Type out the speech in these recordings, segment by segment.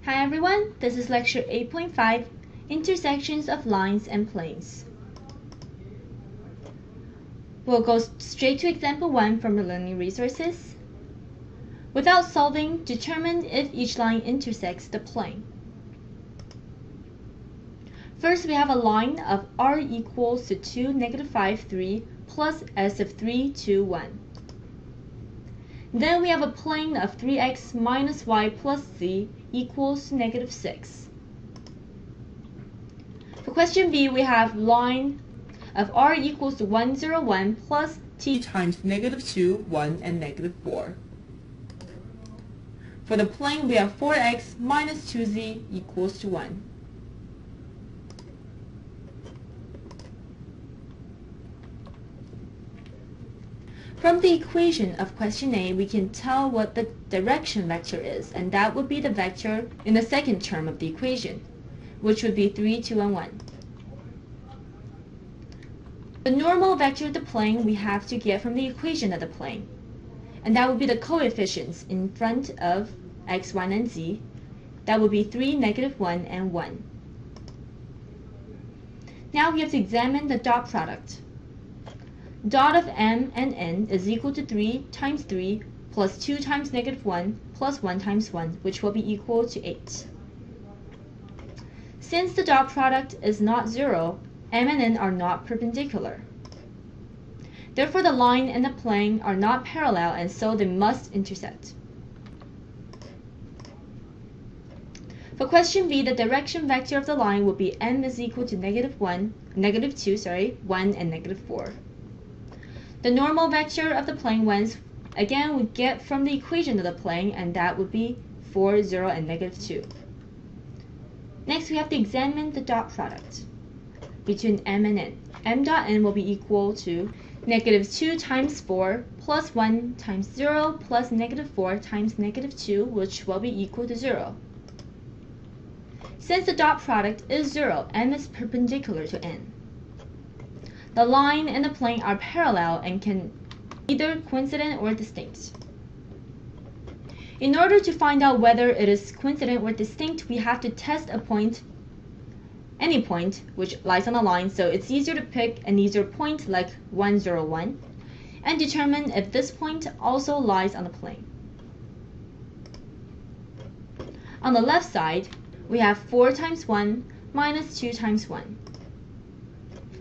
Hi everyone, this is lecture 8.5, Intersections of Lines and Planes. We'll go straight to example 1 from the learning resources. Without solving, determine if each line intersects the plane. First, we have a line of r equals to 2, negative 5, 3, plus s of 3, 2, 1. Then we have a plane of 3x minus y plus z equals to negative 6. For question B, we have line of r equals to 1, 0, 1 plus t times negative 2, 1, and negative 4. For the plane, we have 4x minus 2z equals to 1. From the equation of question A, we can tell what the direction vector is, and that would be the vector in the second term of the equation, which would be 3, 2, and 1. The normal vector of the plane we have to get from the equation of the plane, and that would be the coefficients in front of x, y, and z. That would be 3, negative 1, and 1. Now we have to examine the dot product. Dot of m and n is equal to 3 times 3 plus 2 times negative 1 plus 1 times 1, which will be equal to 8. Since the dot product is not 0, m and n are not perpendicular. Therefore, the line and the plane are not parallel, and so they must intersect. For question B, the direction vector of the line will be m is equal to negative 2, 1, and negative 4. The normal vector of the plane ones, again, we get from the equation of the plane, and that would be 4, 0, and negative 2. Next, we have to examine the dot product between m and n. M dot n will be equal to negative 2 times 4 plus 1 times 0 plus negative 4 times negative 2, which will be equal to 0. Since the dot product is 0, m is perpendicular to n. The line and the plane are parallel and can either coincident or distinct. In order to find out whether it is coincident or distinct, we have to test a point, any point, which lies on the line, so it's easier to pick an easier point like 1, 0, 1, and determine if this point also lies on the plane. On the left side, we have 4 times 1 minus 2 times 1.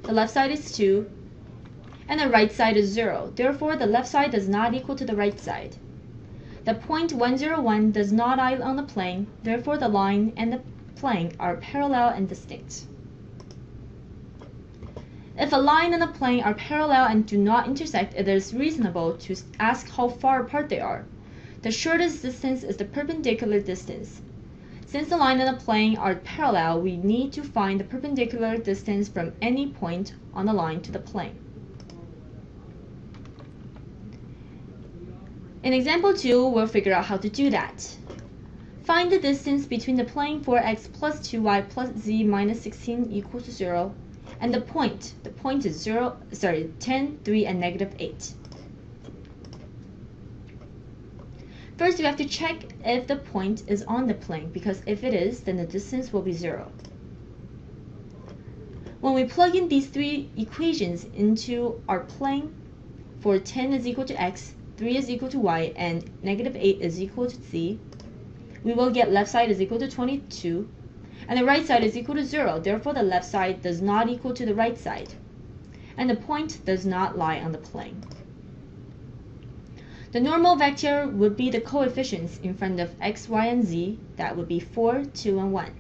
The left side is 2, and the right side is 0. Therefore, the left side does not equal to the right side. The point 1, 0, 1 does not lie on the plane. Therefore, the line and the plane are parallel and distinct. If a line and a plane are parallel and do not intersect, it is reasonable to ask how far apart they are. The shortest distance is the perpendicular distance. Since the line and the plane are parallel, we need to find the perpendicular distance from any point on the line to the plane. In example 2, we'll figure out how to do that. Find the distance between the plane 4x plus 2y plus z minus 16 equals to 0, and the point is 10, 3, and negative 8. First, we have to check if the point is on the plane, because if it is, then the distance will be 0. When we plug in these three equations into our plane, for 10 is equal to x, 3 is equal to y, and negative 8 is equal to z, we will get left side is equal to 22, and the right side is equal to 0. Therefore, the left side does not equal to the right side, and the point does not lie on the plane. The normal vector would be the coefficients in front of x, y, and z. That would be 4, 2, and 1.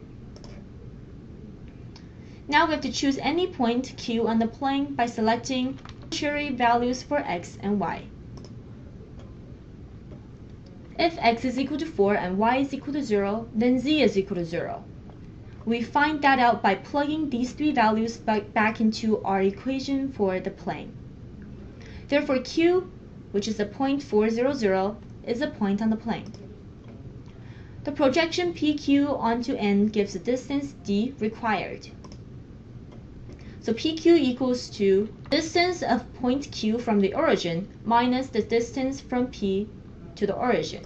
Now we have to choose any point Q on the plane by selecting arbitrary values for x and y. If x is equal to 4 and y is equal to 0, then z is equal to 0. We find that out by plugging these three values back into our equation for the plane. Therefore, Q, which is the point 4, 0, 0, is a point on the plane. The projection PQ onto N gives the distance D required. So PQ equals to distance of point Q from the origin minus the distance from P to the origin.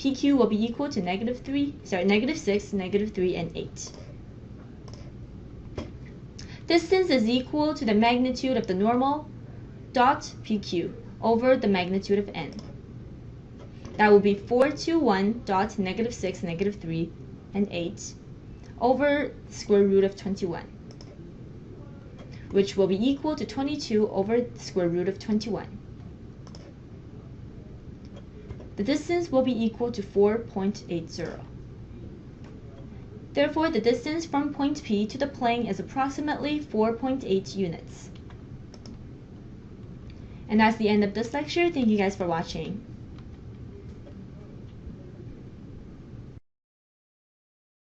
PQ will be equal to -6, -3, and 8. Distance is equal to the magnitude of the normal dot PQ over the magnitude of n. That will be 4 to 1 dot -6, -3, and 8 over the square root of 21, which will be equal to 22 over the square root of 21. The distance will be equal to 4.80. Therefore, the distance from point P to the plane is approximately 4.8 units. And that's the end of this lecture. Thank you guys for watching.